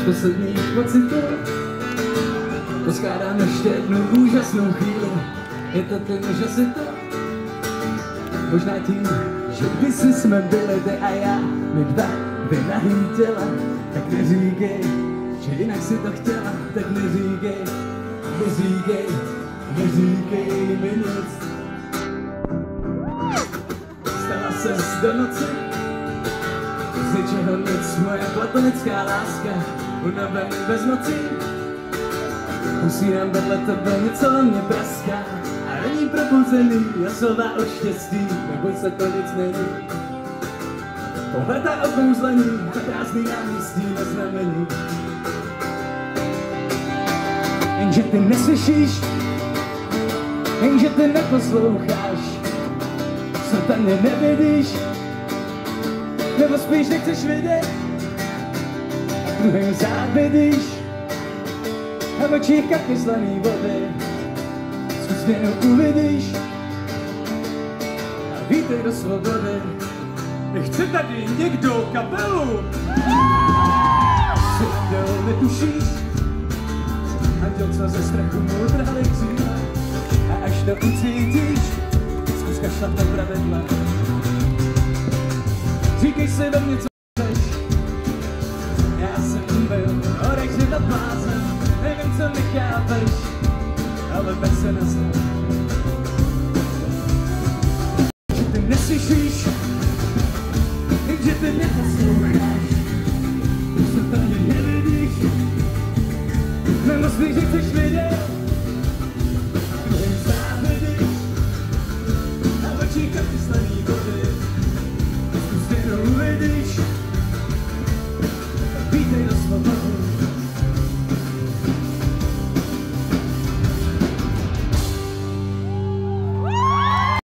posledních pocitů. Poskládám ještě jednu úžasnou chvíli. Je to ten, že si to možná tím, že kdysi jsme byli ty a já, my dva vynahý těla. Tak neříkej, že jinak si to chtěla. Tak neříkej, neříkej, neříkej mi nic. Stala ses do noci, z ničeho nic, moje platonická láska, unavený bez noci. Usínám vedle tebe, něco na mě praská a není probuzený, já slova od štěstí, neboj se, to nic není. Pohledá okouzlení a prázdný náměstí neznamení. Jenže ty neslyšíš, jenže ty neposloucháš, snad mě nevidíš, nebo spíš nechceš vidět, druhým závidíš. A v očích kapky slaný vody, zkus mě uvidíš a vítej do svobody. Chce tady někdo kapelu? Si anděl netušíš, anděl, co ze strachu mu trhali křídla. A až to ucítíš, zkus kašlat na pravidla. Říkej si ve mně, co chceš, já jsem byl odehřivat blázen. Nevím, co mi chápeš, ale tak se neznám. Že ty neslyšíš,